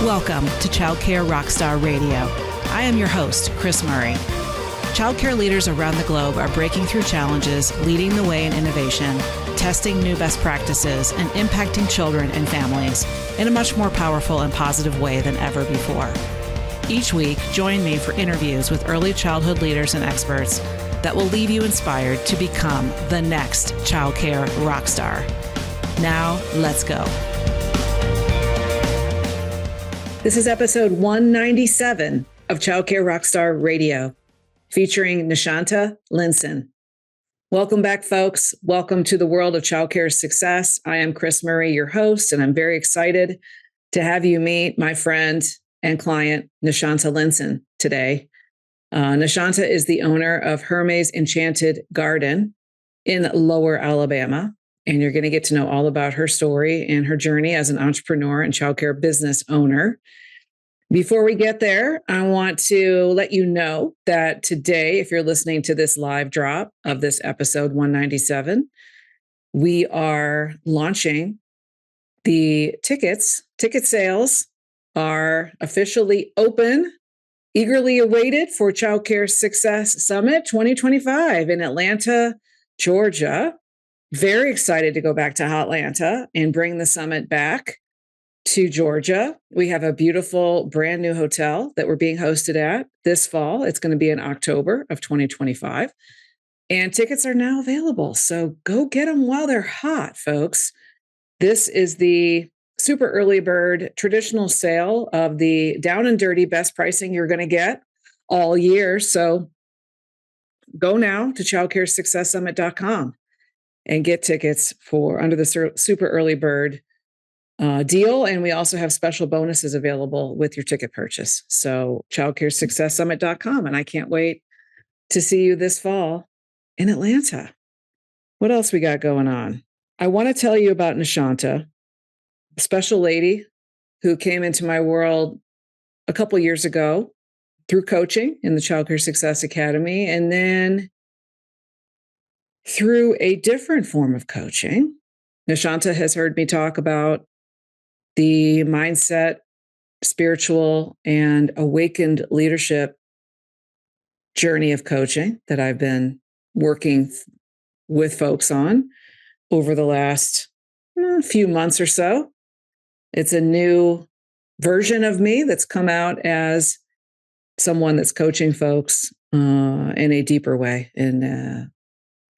Welcome to Childcare Rockstar Radio. I am your host, Kris Murray. Childcare leaders around the globe are breaking through challenges, leading the way in innovation, testing new best practices, and impacting children and families in a much more powerful and positive way than ever before. Each week, join me for interviews with early childhood leaders and experts that will leave you inspired to become the next childcare rockstar. Now, let's go. This is episode 197 of Childcare Rockstar Radio, featuring Neshanta Linson. Welcome back, folks. Welcome to the world of childcare success. I am Kris Murray, your host, and I'm very excited to have you meet my friend and client, Neshanta Linson, today. Neshanta is the owner of Hermes Enchanted Garden in Lower Alabama, and you're going to get to know all about her story and her journey as an entrepreneur and childcare business owner. Before we get there, I want to let you know that today, if you're listening to this live drop of this episode 197, we are launching the tickets. Ticket sales are officially open, eagerly awaited for Childcare Success Summit 2025 in Atlanta, Georgia. Very excited to go back to Atlanta and bring the summit back to Georgia. We have a beautiful brand new hotel that we're being hosted at this fall. It's going to be in October of 2025. And tickets are now available. So go get them while they're hot, folks. This is the super early bird traditional sale of the down and dirty best pricing you're going to get all year. So go now to childcaresuccesssummit.com and get tickets for under the super early bird deal. And we also have special bonuses available with your ticket purchase. So childcaresuccesssummit.com. And I can't wait to see you this fall in Atlanta. What else we got going on? I want to tell you about Neshanta, a special lady who came into my world a couple years ago through coaching in the Childcare Success Academy, and then through a different form of coaching. Neshanta has heard me talk about the mindset, spiritual, and awakened leadership journey of coaching that I've been working with folks on over the last few months or so. It's a new version of me that's come out as someone that's coaching folks in a deeper way and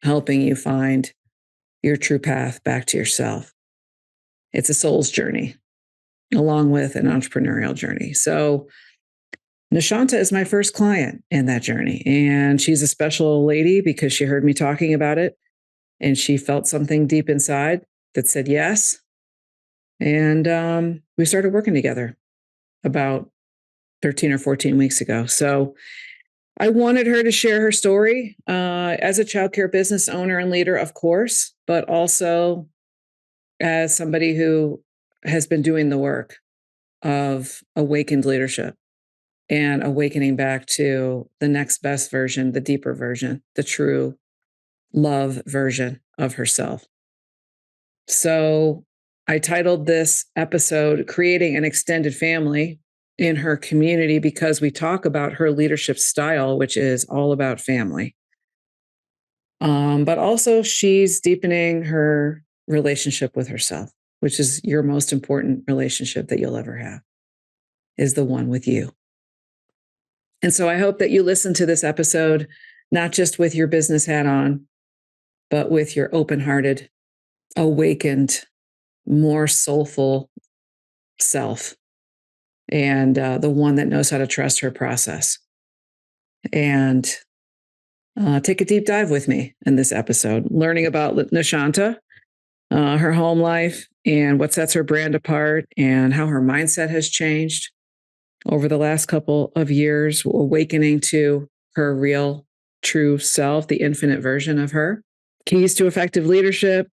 helping you find your true path back to yourself. It's a soul's journey, along with an entrepreneurial journey. So Neshanta is my first client in that journey. And she's a special lady because she heard me talking about it and she felt something deep inside that said yes. And we started working together about 13 or 14 weeks ago. So I wanted her to share her story as a childcare business owner and leader, of course, but also as somebody who has been doing the work of awakened leadership and awakening back to the next best version, the deeper version, the true love version of herself. So I titled this episode, Creating an Extended Family in Her Community, because we talk about her leadership style, which is all about family. But also she's deepening her relationship with herself, which is your most important relationship that you'll ever have, is the one with you. And so I hope that you listen to this episode, not just with your business hat on, but with your open-hearted, awakened, more soulful self, and the one that knows how to trust her process. And take a deep dive with me in this episode, learning about Neshanta, her home life, and what sets her brand apart, and how her mindset has changed over the last couple of years, awakening to her real, true self, the infinite version of her. Keys to effective leadership,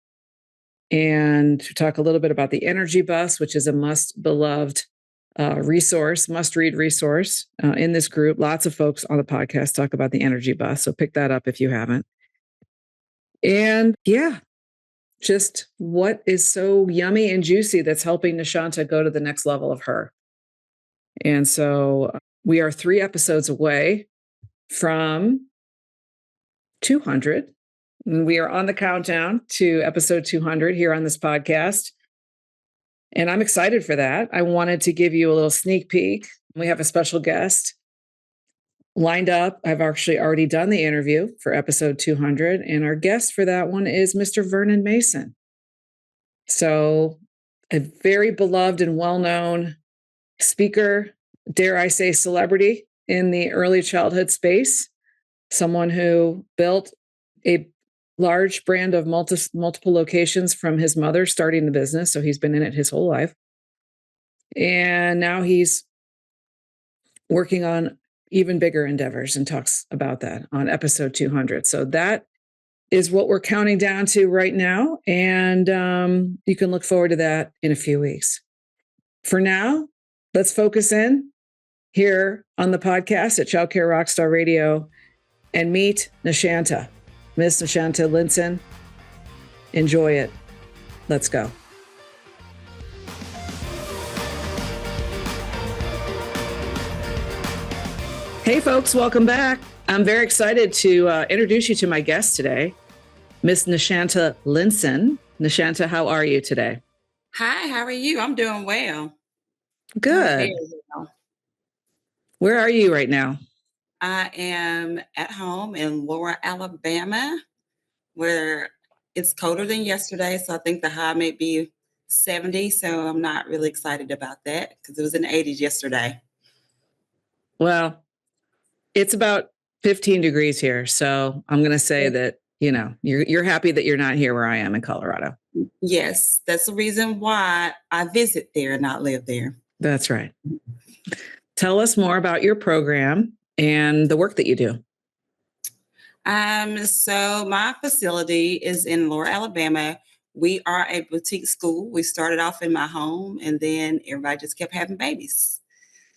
and to talk a little bit about the Energy Bus, which is a must-beloved must-read resource in this group. Lots of folks on the podcast talk about the Energy Bus, so pick that up if you haven't. And yeah, just what is so yummy and juicy that's helping Neshanta go to the next level of her. And so we are 3 episodes away from 200. And we are on the countdown to episode 200 here on this podcast. And I'm excited for that. I wanted to give you a little sneak peek. We have a special guest lined up. I've actually already done the interview for episode 200, and our guest for that one is Mr. Vernon Mason. So, a very beloved and well-known speaker, dare I say celebrity in the early childhood space, someone who built a large brand of multiple locations from his mother starting the business. So he's been in it his whole life. And now he's working on even bigger endeavors and talks about that on episode 200. So that is what we're counting down to right now. And you can look forward to that in a few weeks. For now, let's focus in here on the podcast at Childcare Rockstar Radio and meet Neshanta, Miss Neshanta Linson. Enjoy it. Let's go. Hey, folks, welcome back. I'm very excited to introduce you to my guest today, Miss Neshanta Linson. Neshanta, how are you today? Hi, how are you? I'm doing well. Good. Well. Where are you right now? I am at home in Laura, Alabama, where it's colder than yesterday. So I think the high may be 70. So I'm not really excited about that because it was in the 80s yesterday. Well, it's about 15 degrees here. So I'm going to say that, you're happy that you're not here where I am in Colorado. Yes, that's the reason why I visit there and not live there. That's right. Tell us more about your program and the work that you do. So my facility is in Laura, Alabama. We are a boutique school. We started off in my home and then everybody just kept having babies.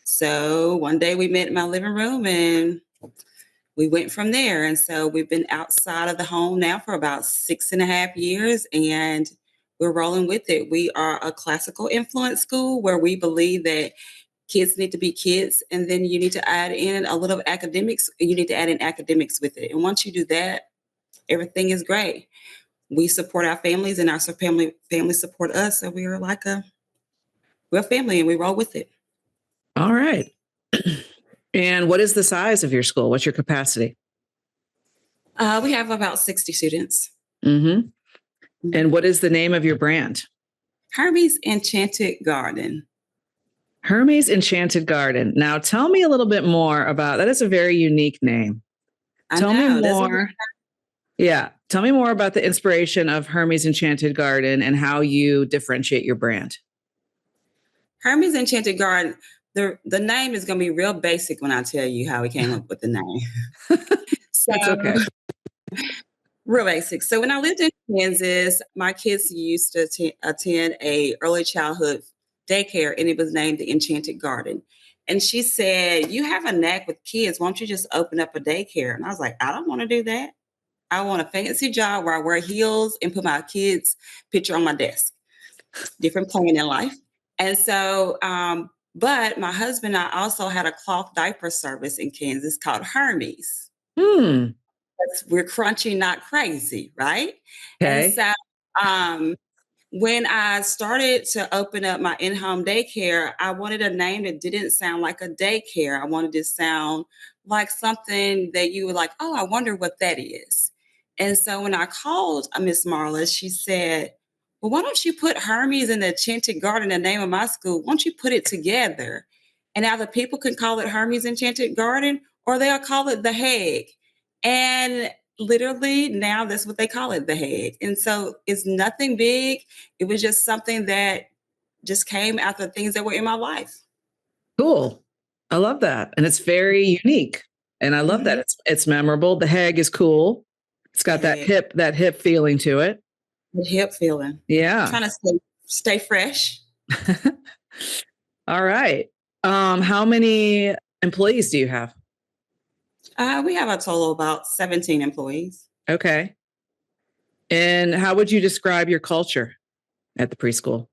So one day we met in my living room and we went from there. And so we've been outside of the home now for about 6.5 years and we're rolling with it. We are a classical influence school where we believe that kids need to be kids, and then you need to add in a little academics. You need to add in academics with it. And once you do that, everything is great. We support our families, and our family support us. So we're we're a family, and we roll with it. All right. And what is the size of your school? What's your capacity? We have about 60 students. Mm-hmm. And what is the name of your brand? Hermes Enchanted Garden. Hermes Enchanted Garden. Now, tell me a little bit more about that. Is a very unique name. Tell me more. Yeah. Tell me more about the inspiration of Hermes Enchanted Garden and how you differentiate your brand. Hermes Enchanted Garden. The name is going to be real basic when I tell you how we came up with the name. That's okay. Real basic. So when I lived in Kansas, my kids used to attend a early childhood daycare, and it was named the Enchanted Garden. And she said, "You have a knack with kids. Why don't you just open up a daycare?" And I was like, "I don't want to do that. I want a fancy job where I wear heels and put my kids' picture on my desk." Different plan in life. And so, but my husband and I also had a cloth diaper service in Kansas called Hermes. We're crunchy, not crazy, right? Okay. And so when I started to open up my in-home daycare, I wanted a name that didn't sound like a daycare. I wanted to sound like something that you were like, "Oh, I wonder what that is." And so when I called Miss Marla, she said, "Well, why don't you put Hermes in the Enchanted Garden, the name of my school? Why don't you put it together? And either people can call it Hermes Enchanted Garden or they'll call it The Hague." And literally now that's what they call it, The Hague. And so it's nothing big. It was just something that just came out of things that were in my life. Cool. I love that. And it's very unique. And I love that. It's memorable. The Hague is cool. It's got that hip feeling to it. The hip feeling. Yeah. Trying to stay fresh. All right. How many employees do you have? We have a total of about 17 employees. Okay. And how would you describe your culture at the preschool?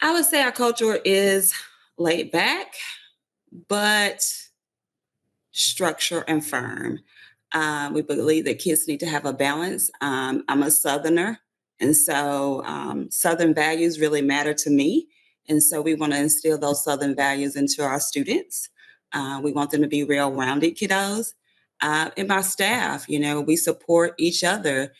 I would say our culture is laid back, but structure and firm. We believe that kids need to have a balance. I'm a Southerner, and so Southern values really matter to me. And so we want to instill those Southern values into our students. We want them to be real rounded kiddos. And my staff, we support each other.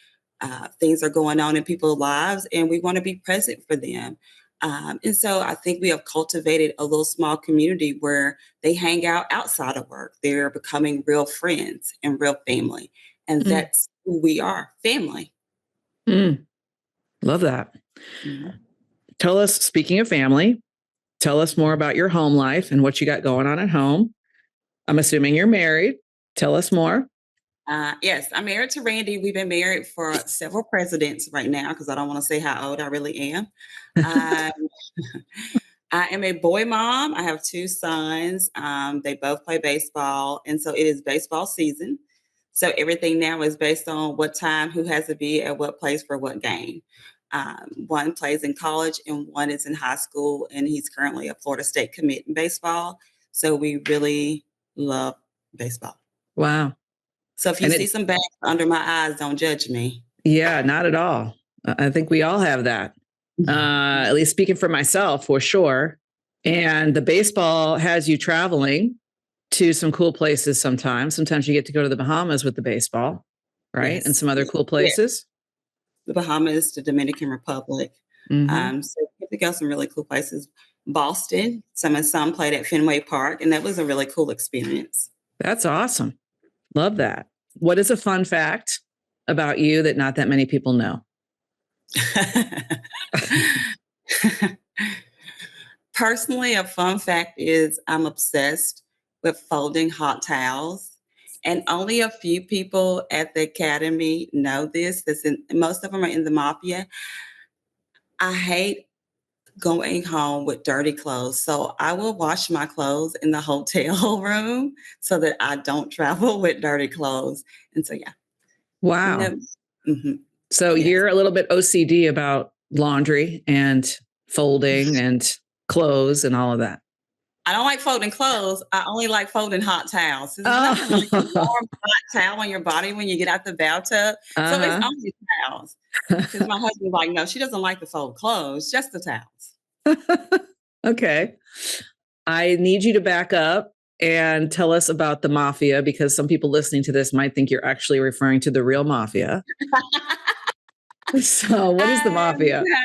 Things are going on in people's lives, and we want to be present for them. And so I think we have cultivated a little small community where they hang out outside of work. They're becoming real friends and real family. And Mm, that's who we are, family. mm, love that. Mhm. Tell us, speaking of family, tell us more about your home life and what you got going on at home. I'm assuming you're married. Tell us more. Yes, I'm married to Randy. We've been married for several presidents right now because I don't want to say how old I really am. Um, I am a boy mom. I have two sons. They both play baseball. And so it is baseball season. So everything now is based on what time, who has to be at what place for what game. One plays in college and one is in high school, and he's currently a Florida State commit in baseball. So we really love baseball. Wow. So if you And see it, some bags under my eyes, don't judge me. yeah, not at all. I think we all have that. At least speaking for myself, for sure. And the baseball has you traveling to some cool places sometimes. Sometimes you get to go to the Bahamas with the baseball, right? And Yes. some other cool Yes. places. The Bahamas, the Dominican Republic. Mm-hmm. So we got some really cool places. Boston, some and some played at Fenway Park, and that was a really cool experience. That's awesome. Love that. What is a fun fact about you that not that many people know? Personally, a fun fact is I'm obsessed with folding hot towels. And only a few people at the academy know this. Most of them are in the mafia. I hate going home with dirty clothes. So I will wash my clothes in the hotel room so that I don't travel with dirty clothes. And so, yeah. Wow. No, mhm, So yes. you're a little bit OCD about laundry and folding and clothes and all of that. I don't like folding clothes. I only like folding hot towels. There's nothing like a Oh, warm hot towel on your body when you get out the bathtub. So it's uh only towels. Because my husband's like, no, she doesn't like to fold clothes, just the towels. huh. Okay. I need you to back up and tell us about the mafia because some people listening to this might think you're actually referring to the real mafia. So, what is the mafia? Yeah.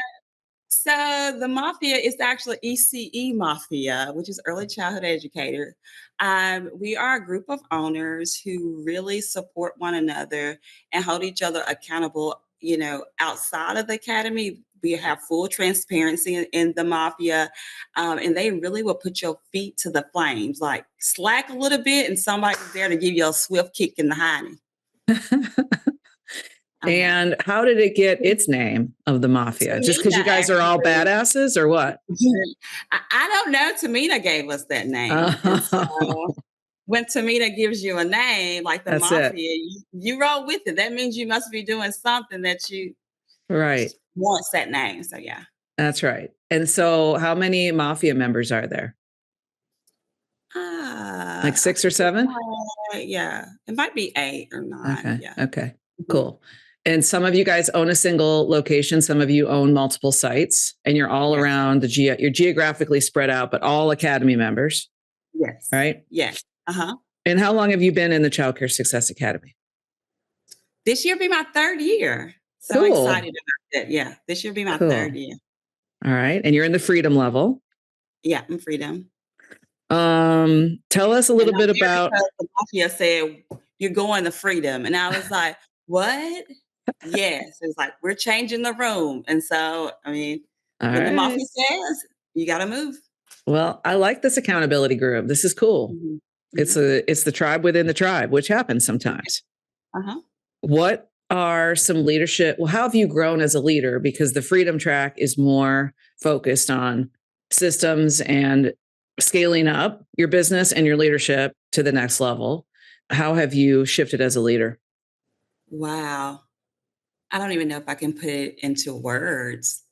So the mafia is actually ECE Mafia, which is early childhood educator. We are a group of owners who really support one another and hold each other accountable. Outside of the academy, we have full transparency in the mafia, and they really will put your feet to the flames. Like slack a little bit, and somebody's there to give you a swift kick in the hiney. Uh-huh. And how did it get its name of the mafia? Just because Tamina you guys are all actually badasses or what? I don't know. Tamina gave us that name. And so when Tamina gives you a name like the That's it. mafia, you roll with it. That means you must be doing something that you Right. wants that name. So yeah. That's right. And so, how many mafia members are there? Like I six or think, seven? yeah, it might be 8 or 9. Okay. Yeah. Okay. Mhm. Cool. And some of you guys own a single location. Some of you own multiple sites, and you're all Yes. around you're geographically spread out, but all Academy members, Yes. right? Yes. Uh-huh. And how long have you been in the Child Care Success Academy? This year be my 3rd year. So Cool. excited about that. Yeah. This year be my Cool. 3rd year. All right. And you're in the freedom level. Yeah, I'm freedom. Tell us a And little I'm bit there about. because the mafia said, "You're going to freedom." And I was like, "What?" Yes. It's like, "We're changing the room." And so, I mean, All when the right. mafia says, you gotta move. Well, I like this accountability group. This is cool. Mhm. It's Mhm. it's the tribe within the tribe, which happens sometimes. Uh-huh. What are some leadership? Well, how have you grown as a leader? Because the freedom track is more focused on systems and scaling up your business and your leadership to the next level. How have you shifted as a leader? Wow. I don't even know if I can put it into words.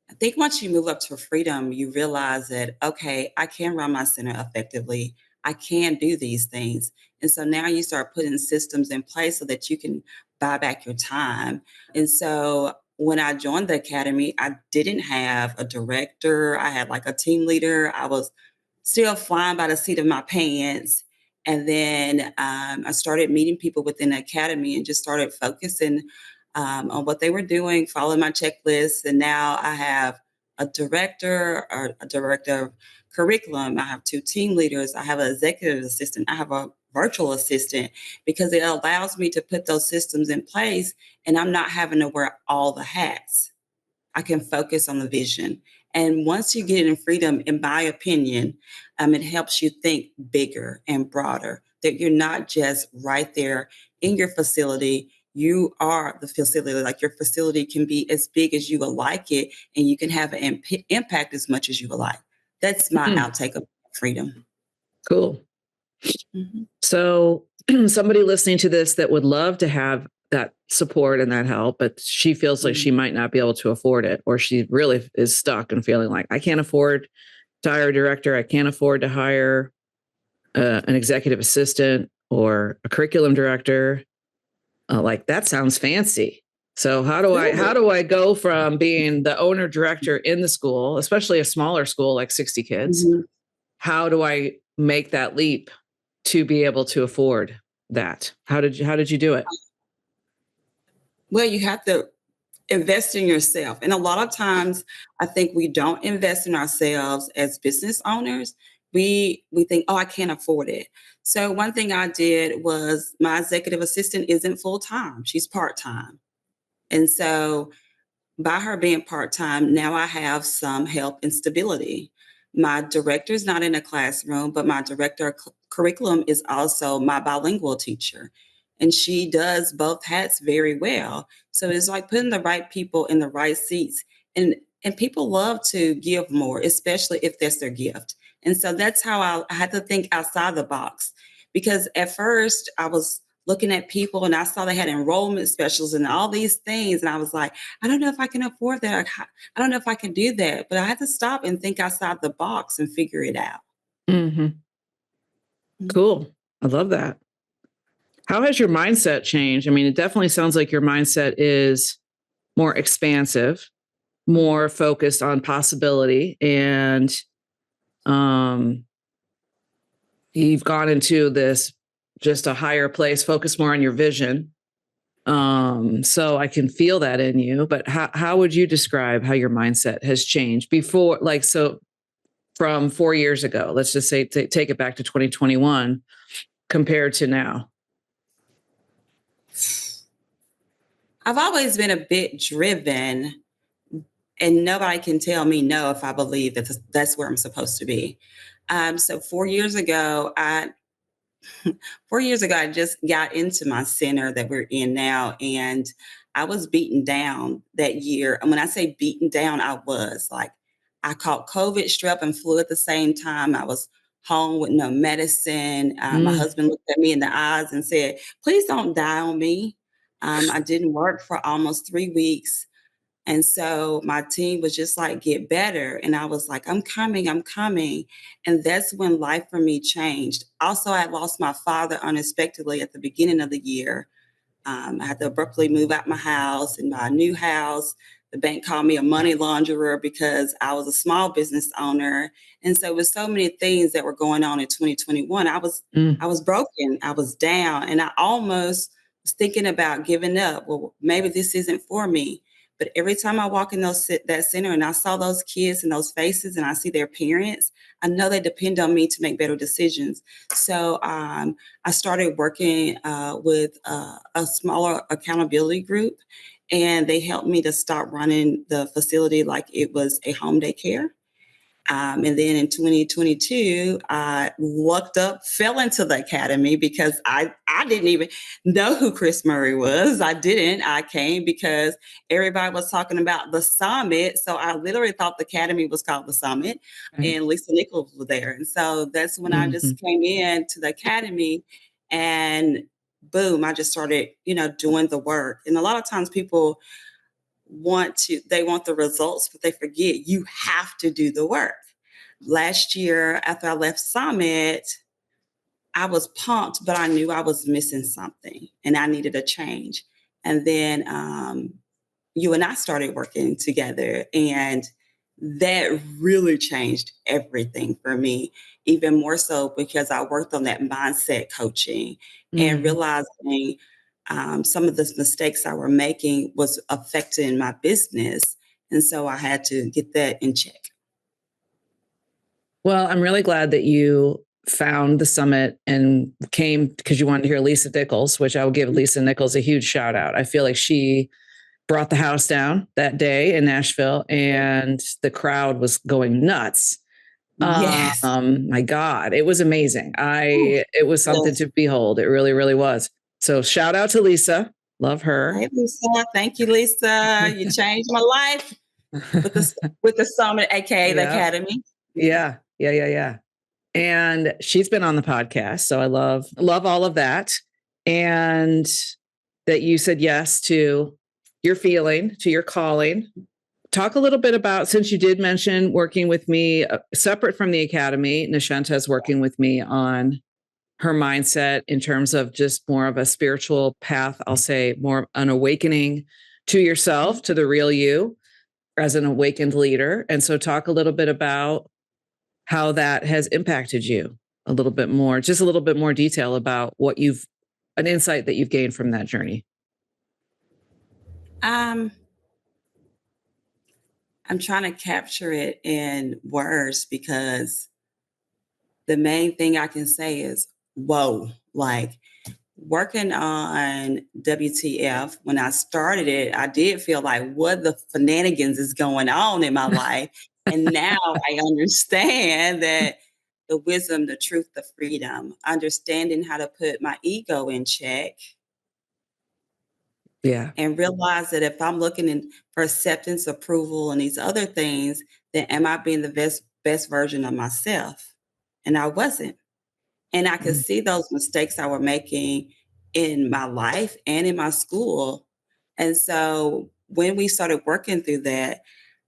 I think once you move up to freedom, you realize that, okay, I can run my center effectively. I can do these things. And so now you start putting systems in place so that you can buy back your time. And so when I joined the academy, I didn't have a director. I had like a team leader. I was still flying by the seat of my pants. And then I started meeting people within the academy and just started focusing on what they were doing, following my checklist. And now I have a director or a director of curriculum. I have two team leaders. I have an executive assistant. I have a virtual assistant because it allows me to put those systems in place and I'm not having to wear all the hats. I can focus on the vision. And once you get in freedom, in my opinion, it helps you think bigger and broader, that you're not just right there in your facility. You are the facility. Like your facility can be as big as you would like it, and you can have an impact as much as you would like. That's my Mm, outtake of freedom. cool. Mhm. So, somebody listening to this that would love to have that support and that help, but she feels like Mhm. she might not be able to afford it, or she really is stuck and feeling like, I can't afford to hire a director. I can't afford to hire an executive assistant or a curriculum director. Like that sounds fancy. So how Good. do I go from being the owner director in the school, especially a smaller school like 60 kids? Mhm. How do I make that leap to be able to afford that? How did you do it? Well, you have to invest in yourself. And a lot of times I think we don't invest in ourselves as business owners. We think, oh, I can't afford it. So one thing I did was my executive assistant isn't full time. She's part time. And so by her being part time, now I have some help and stability. My director is not in a classroom, but my director of curriculum is also my bilingual teacher. And she does both hats very well. So it's like putting the right people in the right seats. And people love to give more, especially if that's their gift. And so that's how I had to think outside the box. Because at first I was looking at people and I saw they had enrollment specials and all these things. And I was like, I don't know if I can afford that. I don't know if I can do that. But I had to stop and think outside the box and figure it out. Hmm. Mhm. Cool. I love that. How has your mindset changed? I mean, it definitely sounds like your mindset is more expansive, more focused on possibility, and um, you've gone into this just a higher place, focus more on your vision. So I can feel that in you. But how would you describe how your mindset has changed before, like, so from 4 years ago? Let's just say take it back to 2021 compared to now. I've always been a bit driven, and nobody can tell me no if I believe that that's where I'm supposed to be. So 4 years ago, 4 years ago, I just got into my center that we're in now, and I was beaten down that year. And when I say beaten down, I was like, I caught COVID, strep, and flu at the same time. I was home with no medicine. My Mm, husband looked at me in the eyes and said, "Please don't die on me." I didn't work for almost 3 weeks. And so my team was just like, get better. And I was like, I'm coming, I'm coming. And that's when life for me changed. Also, I lost my father unexpectedly at the beginning of the year. I had to abruptly move out my house and buy a new house. The bank called me a money launderer because I was a small business owner. And so with so many things that were going on in 2021, mm, I was broken. I was down and I almost was thinking about giving up. Well, maybe this isn't for me. But every time I walk in that center and I saw those kids and those faces and I see their parents, I know they depend on me to make better decisions. So I started working with a smaller accountability group, and they helped me to stop running the facility like it was a home daycare. And then in 2022, I lucked up, fell into the academy because I didn't even know who Kris Murray was. I didn't. I came because everybody was talking about the summit. So I literally thought the academy was called the summit, right. and Lisa Nichols was there. And so that's when I Hmm. just came in to the academy and boom, I just started, doing the work. And a lot of times people they want the results, but they forget you have to do the work. Last year, after I left Summit, I was pumped, but I knew I was missing something and I needed a change. And then you and I started working together, and that really changed everything for me, even more so because I worked on that mindset coaching and Mhm. realizing some of the mistakes I were making was affecting my business. And so I had to get that in check. Well, I'm really glad that you found the summit and came because you wanted to hear Lisa Nichols, which I will give Lisa Nichols a huge shout out. I feel like she brought the house down that day in Nashville and the crowd was going nuts. Yes. My God, it was amazing. Ooh, It was something yes. to behold. It really, really was. So shout out to Lisa. Love her. Hey, Lisa. Thank you, Lisa. You changed my life with the summit, aka the Yeah. academy. Mhm. Yeah. Yeah. Yeah. Yeah. And she's been on the podcast. So I love all of that. And that you said yes to your feeling, to your calling. Talk a little bit about, since you did mention working with me separate from the academy, Neshanta is working with me on her mindset in terms of just more of a spiritual path. I'll say more an awakening to yourself, to the real you as an awakened leader. And so talk a little bit about how that has impacted you a little bit more, just a little bit more detail about an insight that you've gained from that journey. Um, I'm trying to capture it in words because the main thing I can say is, whoa, like working on WTF, when I started it, I did feel like, what the shenanigans is going on in my life? And now I understand that the wisdom, the truth, the freedom, understanding how to put my ego in check Yeah. and realize that if I'm looking for acceptance, approval, and these other things, then am I being the best version of myself? And I wasn't. And I could Mm. see those mistakes I were making in my life and in my school. And so when we started working through that,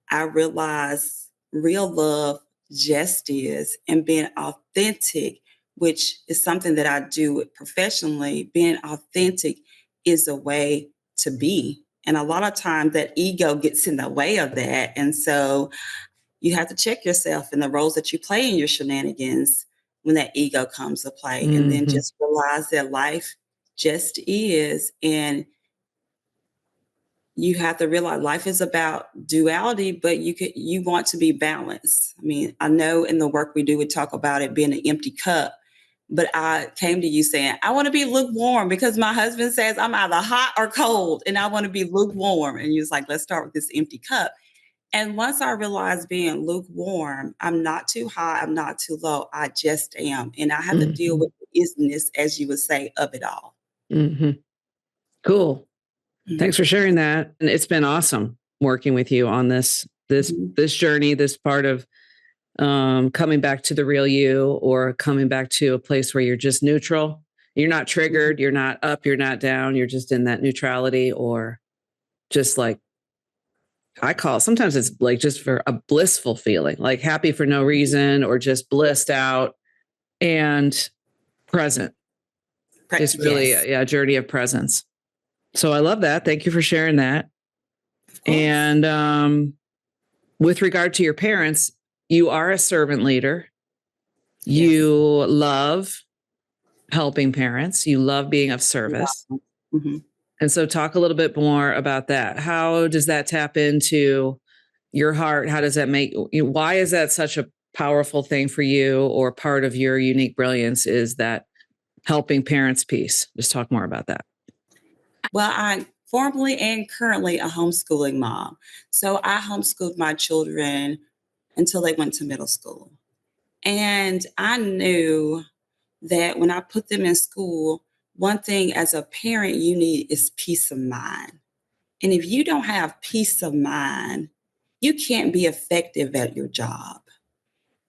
I realized real love just is, and being authentic, which is something that I do professionally, being authentic is a way to be. And a lot of times that ego gets in the way of that. And so you have to check yourself in the roles that you play in your shenanigans when that ego comes to play. And then Mhm. just realize that life just is. And you have to realize life is about duality, but you want to be balanced. I mean, I know in the work we do, we talk about it being an empty cup, but I came to you saying, I want to be lukewarm because my husband says I'm either hot or cold and I want to be lukewarm. And you was like, let's start with this empty cup. And once I realized being lukewarm, I'm not too high, I'm not too low, I just am. And I have to deal Mhm. with the isness, as you would say, of it all. Mhm. Cool. Thanks Mhm. for sharing that. And it's been awesome working with you on Mhm. this journey, this part of coming back to the real you, or coming back to a place where you're just neutral. You're not Mhm. triggered, you're not up, you're not down, you're just in that neutrality, or just like I call it, sometimes it's like just for a blissful feeling, like happy for no reason, or just blissed out and present. It's really Yes, a journey of presence. So I love that. Thank you for sharing that. of course. And with regard to your parents, you are a servant leader. Yes. You love helping parents. You love being of service. Wow. Mhm. And so talk a little bit more about that. How does that tap into your heart? How does that why is that such a powerful thing for you, or part of your unique brilliance is that helping parents piece? Just talk more about that. Well, I'm formerly and currently a homeschooling mom. So I homeschooled my children until they went to middle school. And I knew that when I put them in school, one thing as a parent you need is peace of mind. And if you don't have peace of mind, you can't be effective at your job.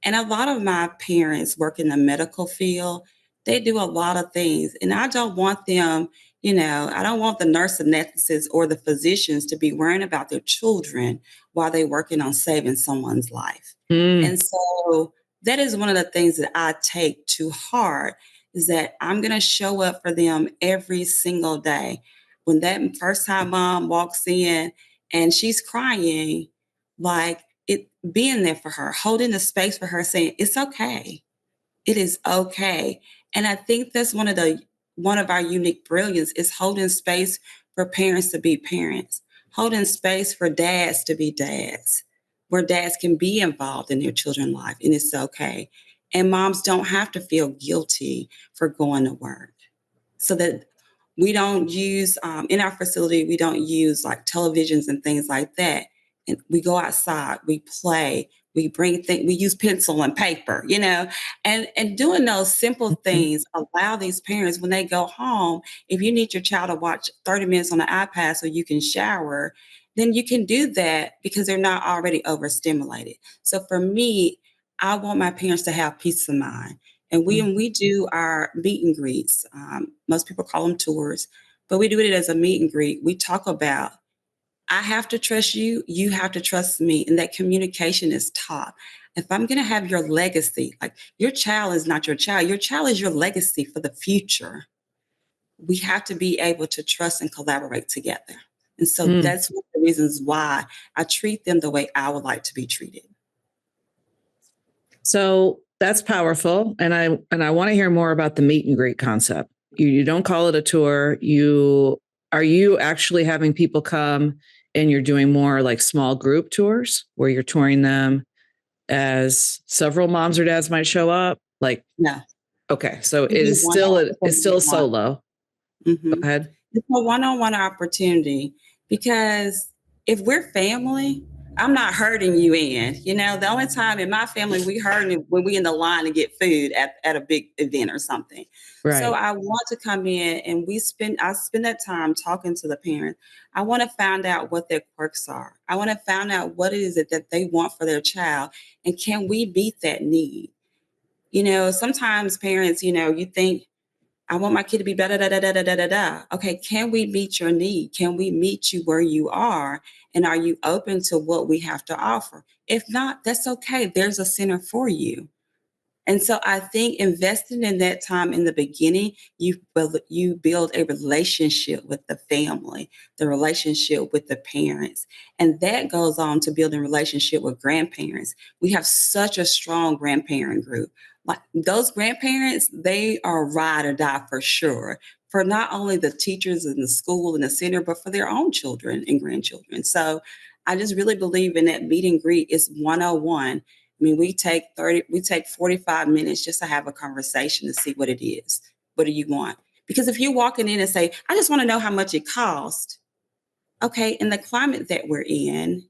And a lot of my parents work in the medical field. They do a lot of things, and I don't want them I don't want the nurse anesthetists or the physicians to be worrying about their children while they're working on saving someone's life. Mm. And so that is one of the things that I take to heart is that I'm going to show up for them every single day. When that first time mom walks in and she's crying, like it being there for her, holding the space for her, saying, it's okay. It is okay. And I think that's one of our unique brilliance is holding space for parents to be parents, holding space for dads to be dads, where dads can be involved in their children's life and it's okay. And moms don't have to feel guilty for going to work. So that we don't use in our facility, we don't use like televisions and things like that. And we go outside, we play, we bring things, we use pencil and paper, and doing those simple Mhm. things allow these parents when they go home, if you need your child to watch 30 minutes on the iPad so you can shower, then you can do that because they're not already overstimulated. So for me, I want my parents to have peace of mind. And when Mhm. we do our meet and greets, most people call them tours, but we do it as a meet and greet. We talk about, I have to trust you, you have to trust me. And that communication is taught. If I'm going to have your legacy, like your child is not your child is your legacy for the future. We have to be able to trust and collaborate together. And so Mm. that's one of the reasons why I treat them the way I would like to be treated. So that's powerful, and I want to hear more about the meet and greet concept. You don't call it a tour. You actually having people come, and you're doing more like small group tours where you're touring them as several moms or dads might show up. Like, No, okay, so it we do is one still on it's still a one. solo. Go Mm-hmm. ahead. It's a one-on-one opportunity because if we're family, I'm not hurting you in. The only time in my family we hurt when we in the line to get food at a big event or something. So Right. I want to come in and I spend that time talking to the parents. I want to find out what their quirks are. I want to find out what it is that they want for their child and can we meet that need? Sometimes parents, you think I want my kid to be da da da da da da da da da. Okay, can we meet your need? Can we meet you where you are? And are you open to what we have to offer? If not, that's okay. There's a center for you. And so I think investing in that time in the beginning, you build a relationship with the family, the relationship with the parents, and that goes on to building relationship with grandparents. We have such a strong grandparent group. Like those grandparents, they are ride or die for sure. For not only the teachers in the school and the center, but for their own children and grandchildren. So I just really believe in that meet and greet is 101. I mean, we take 45 minutes just to have a conversation to see what it is. What do you want? Because if you're walking in and say, I just want to know how much it cost. Okay, in the climate that we're in,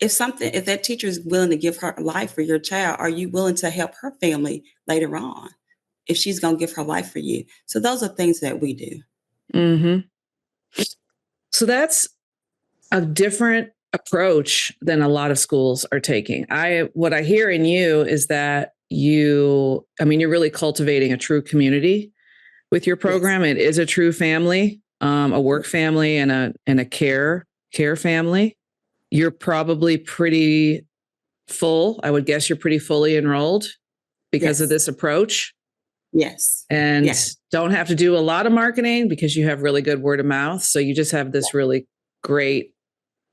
if that teacher is willing to give her life for your child, are you willing to help her family later on if she's going to give her life for you? So those are things that we do. Hmm. So that's a different approach than a lot of schools are taking. What I hear in you is that you're really cultivating a true community with your Yes. program. It is a true family, a work family and a care family. You're probably pretty full. I would guess you're pretty fully enrolled because of Yes. this approach, Yes. and Yes. don't have to do a lot of marketing because you have really good word of mouth. So you just have this really great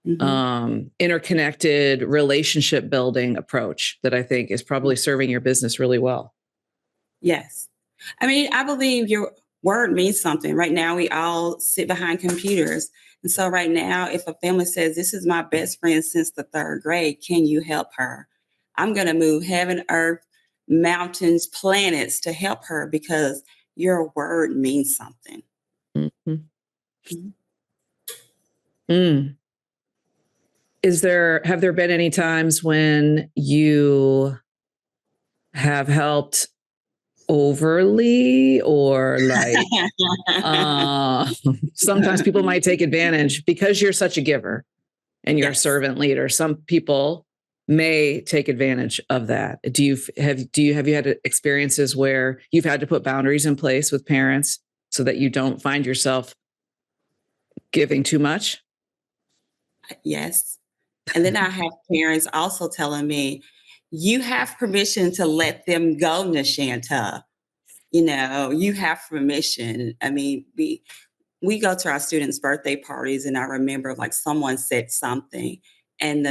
Mm-hmm. interconnected relationship building approach that I think is probably serving your business really well. Yes. I mean, I believe your word means something. Right now, we all sit behind computers. And so, right now, if a family says, this is my best friend since the third grade, can you help her? I'm going to move heaven, earth, mountains, planets to help her because your word means something. Mhm. Mhm. Mm. Have there been any times when you have helped overly or like, uh, sometimes people might take advantage because you're such a giver and you're a Yes. servant leader. Some people may take advantage of that. Have you had experiences where you've had to put boundaries in place with parents so that you don't find yourself giving too much? Yes. And then I have parents also telling me, you have permission to let them go, Neshanta. You have permission. I mean, we go to our students' birthday parties, and I remember like someone said something, and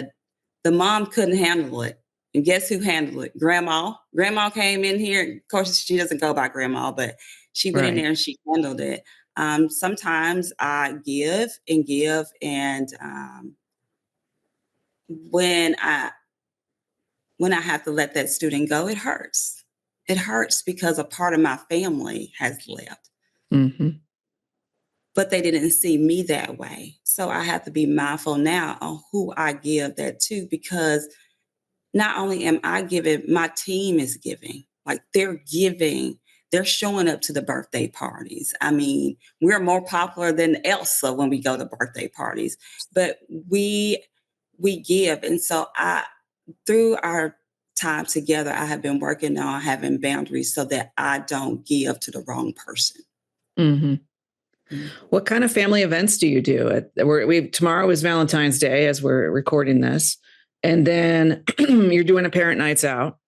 the mom couldn't handle it. And guess who handled it? Grandma. Grandma came in here. Of course, she doesn't go by grandma, but she went in Right. there and she handled it. Sometimes I give and give, and when I have to let that student go, it hurts. It hurts because a part of my family has left, Mm-hmm. but they didn't see me that way. So I have to be mindful now on who I give that to, because not only am I giving, my team is giving. Like they're giving, they're showing up to the birthday parties. I mean, we're more popular than Elsa when we go to birthday parties, but we give. And so through our time together, I have been working on having boundaries so that I don't give to the wrong person. Mm-hmm. Mm. What kind of family events do you do? Tomorrow is Valentine's Day as we're recording this. And then you're doing a parent nights out.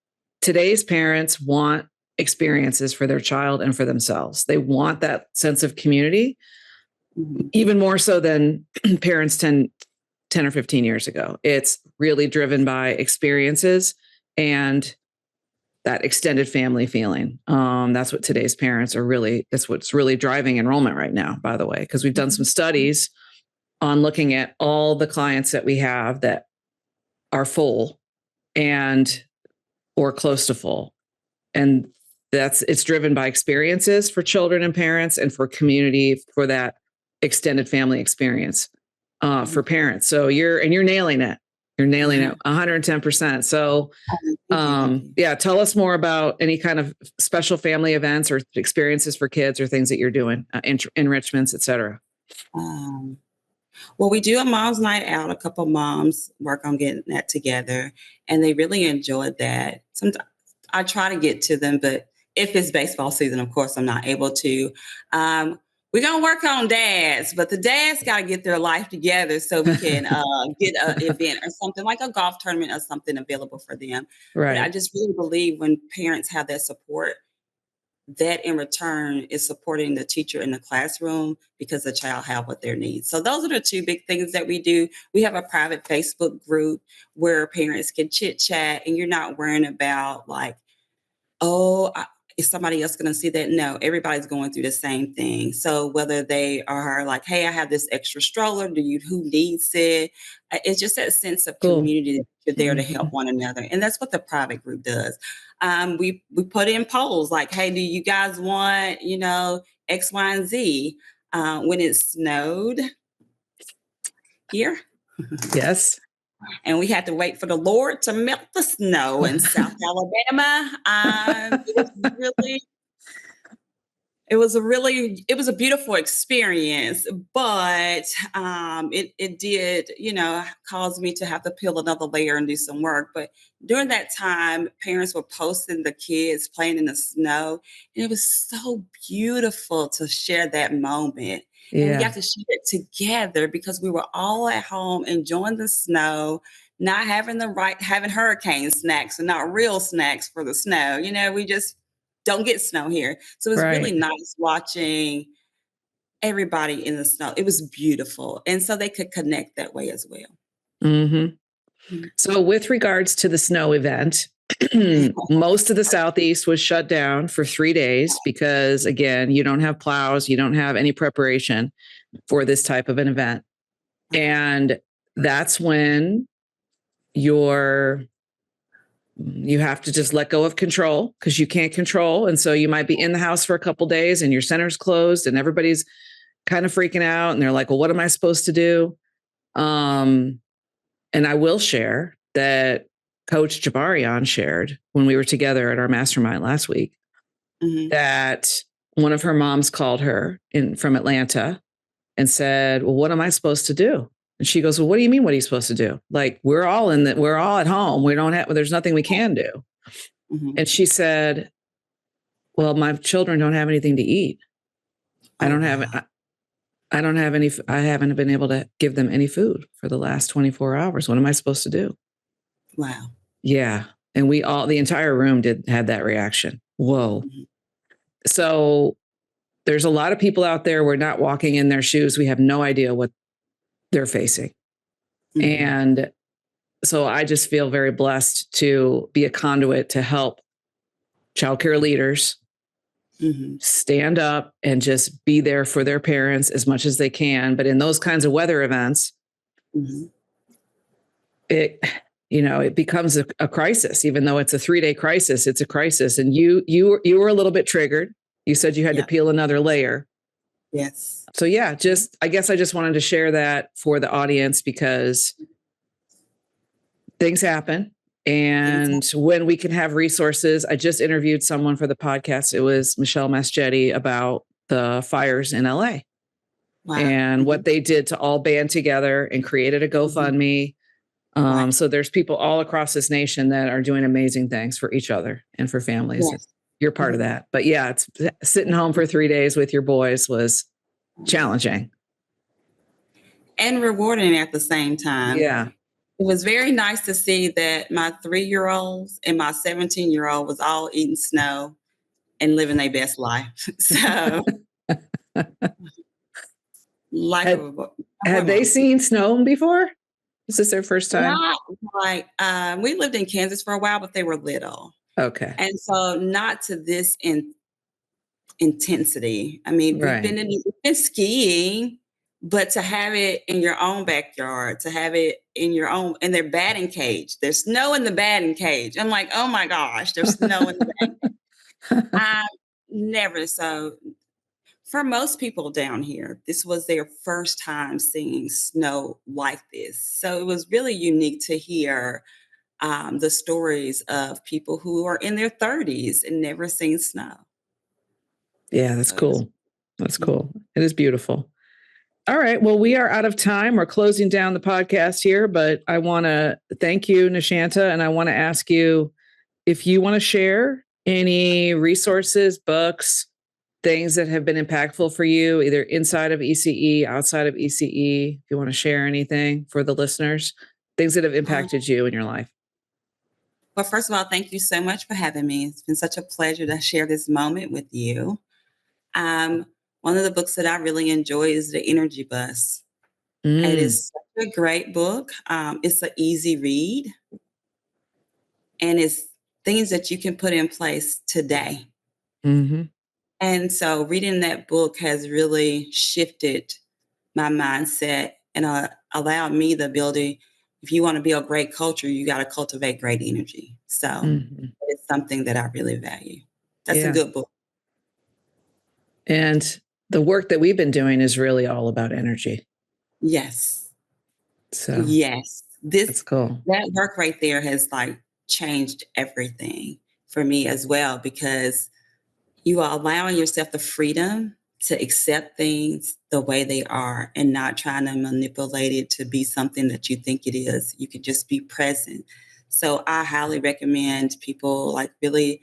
Today's parents want experiences for their child and for themselves. They want that sense of community, Mhm. even more so than parents 10 or 15 years ago. It's really driven by experiences and that extended family feeling. That's what today's parents are really, that's what's really driving enrollment right now, by the way, because we've done some studies on looking at all the clients that we have that are full and or close to full. And it's driven by experiences for children and parents and for community for that extended family experience for parents. So you're nailing it. You're nailing it 110%. So Thank you. yeah, tell us more about any kind of special family events or experiences for kids or things that you're doing, enrichments, et cetera. Um, well, we do a mom's night out. A couple moms work on getting that together, and they really enjoyed that. Sometimes I try to get to them, but if it's baseball season, of course, I'm not able to. We're gonna work on dads, but the dads got to get their life together so we can get an event or something like a golf tournament or something available for them. But I Right. just really believe when parents have that support, that in return is supporting the teacher in the classroom because the child have what their needs. So those are the two big things that we do. We have a private Facebook group where parents can chit chat, and you're not worrying about like, oh, is somebody else going to see that? No, everybody's going through the same thing. So whether they are like, hey, I have this extra stroller, who needs it? It's just that sense of Cool. community that you're there to Mhm. help one another. And that's what the private group does. We put in polls like, hey, do you guys want, X, Y, and Z? When it snowed here, Yes. and we had to wait for the Lord to melt the snow in South Alabama. It was a beautiful experience, but it did, cause me to have to peel another layer and do some work. But during that time, parents were posting the kids playing in the snow, and it was so beautiful to share that moment. And we got Yeah. to share it together because we were all at home enjoying the snow, not having hurricane snacks and not real snacks for the snow. We just don't get snow here. So it was really Right. nice watching everybody in the snow. It was beautiful. And so they could connect that way as well. Hmm. Mhm. So with regards to the snow event, most of the Southeast was shut down for 3 days because, again, you don't have plows, you don't have any preparation for this type of an event. And that's when you're you have to just let go of control because you can't control. And so you might be in the house for a couple days and your center's closed and everybody's kind of freaking out and they're like, well, what am I supposed to do? Um, and I will share that Coach Jabarian shared when we were together at our mastermind last week Mhm. that one of her moms called her in from Atlanta and said, well, what am I supposed to do? And she goes, well, what do you mean? What are you supposed to do? Like, we're all at home. There's nothing we can do. Mhm. And she said, well, my children don't have anything to eat. I Oh, don't have wow. I don't have any I haven't been able to give them any food for the last 24 hours. What am I supposed to do? Wow. Yeah. And the entire room had that reaction. Whoa. Mhm. So there's a lot of people out there. We're not walking in their shoes. We have no idea what they're facing. Mhm. And so I just feel very blessed to be a conduit to help childcare leaders Mhm. stand up and just be there for their parents as much as they can. But in those kinds of weather events, Mhm. it it becomes a crisis. Even though it's a 3-day crisis, it's a crisis. And you were a little bit triggered. You said you had to Yeah. peel another layer. Yes. So yeah, Mhm. I guess I just wanted to share that for the audience because things happen. Things And happen. when we can have resources, I just interviewed someone for the podcast. It was Michelle Mascetti about the fires in LA Wow. and Mhm. what they did to all band together and created a Mhm. GoFundMe. Right. So there's people all across this nation that are doing amazing things for each other and for families. Yes. You're part of Mhm. that. But yeah, it's sitting home for 3 days with your boys was challenging. And rewarding at the same time. Yeah. It was very nice to see that my 3-year-olds and my 17-year-old was all eating snow and living their best life. So, life had, of a had they hormone. seen snow before? Is this their first time? Not like, we lived in Kansas for a while, but they were little. Okay. And so not to this intensity. I mean, Right. we've been skiing, but to have it in your own backyard, to have it in their batting cage. There's snow in the batting cage. I'm like, oh my gosh, there's snow in the batting cage. I never so for most people down here, this was their first time seeing snow like this. So it was really unique to hear the stories of people who are in their 30s and never seen snow. Yeah, that's So it was, cool. That's mhm. cool. It is beautiful. All right. Well, we are out of time. We're closing down the podcast here, but I want to thank you, Neshanta, and I want to ask you if you want to share any resources, books, things that have been impactful for you, either inside of ECE, outside of ECE, if you want to share anything for the listeners, things that have Um, impacted you in your life. well, first of all, thank you so much for having me. It's been such a pleasure to share this moment with you. Um, One of the books that I really enjoy is The Energy Bus. It Mm, is such a great book. It's an easy read, and it's things that you can put in place today. hmm And so reading that book has really shifted my mindset and allowed me the ability, if you want to build great culture, you got to cultivate great energy. So hmm it's something that I really value. That's a Yeah. good book. And the work that we've been doing is really all about energy. Yes. So Yes. that's cool. That work right there has like changed everything for me as well, because you are allowing yourself the freedom to accept things the way they are and not trying to manipulate it to be something that you think it is. You can just be present. So I highly recommend people like really,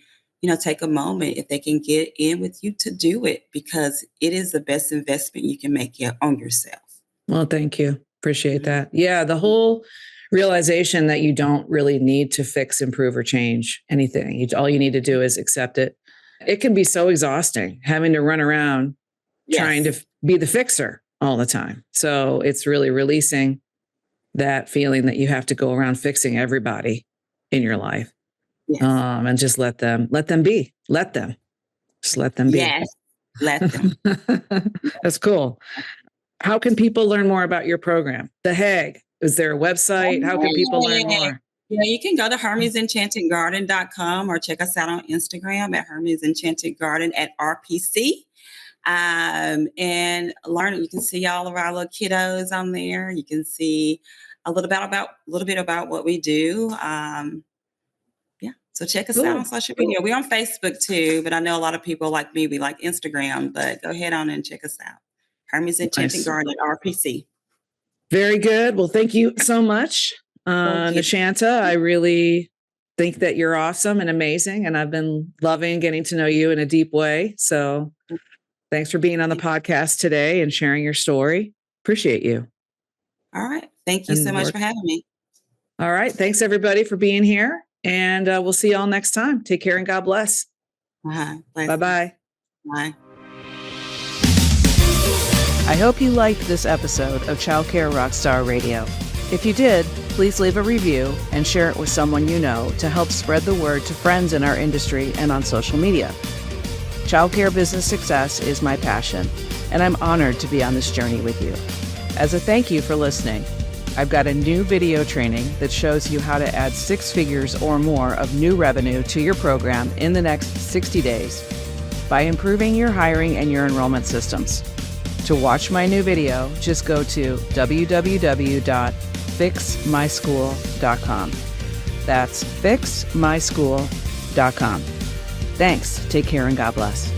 take a moment if they can get in with you to do it, because it is the best investment you can make on yourself. Well, thank you. Appreciate Mhm. that. Yeah, the whole realization that you don't really need to fix, improve, or change anything. All you need to do is accept it. It can be so exhausting having to run around trying to Yes. be the fixer all the time. So it's really releasing that feeling that you have to go around fixing everybody in your life, Yes. and just let them be, just let them be. Yes. Let them. That's cool. How can people learn more about your program? The Hague. Is there a website? How can people learn more? Yeah, you can go to hermesenchantedgarden.com or check us out on Instagram at Hermes Enchanted Garden at RPC. And learn. You can see all of our little kiddos on there. You can see a little bit about what we do. Yeah, so check us out on Cool. social media. We're on Facebook too, but I know a lot of people like me. We like Instagram, but go ahead on and check us out. Hermes Enchanted Nice. Garden at RPC. Very good. Well, thank you so much, Thank you. Neshanta. I really think that you're awesome and amazing. And I've been loving getting to know you in a deep way. So Thanks for being on the podcast today and sharing your story. Appreciate you. All right. Thank you so And much work. for having me. All right. Thanks, everybody, for being here. And we'll see you all next time. Take care and God bless. Bye-bye. Bye. I hope you liked this episode of Childcare Rockstar Radio. If you did, please leave a review and share it with someone you know to help spread the word to friends in our industry and on social media. Childcare business success is my passion, and I'm honored to be on this journey with you. As a thank you for listening, I've got a new video training that shows you how to add 6 figures or more of new revenue to your program in the next 60 days by improving your hiring and your enrollment systems. To watch my new video, just go to www.fixmyschool.com. That's fixmyschool.com. Thanks. Take care and God bless.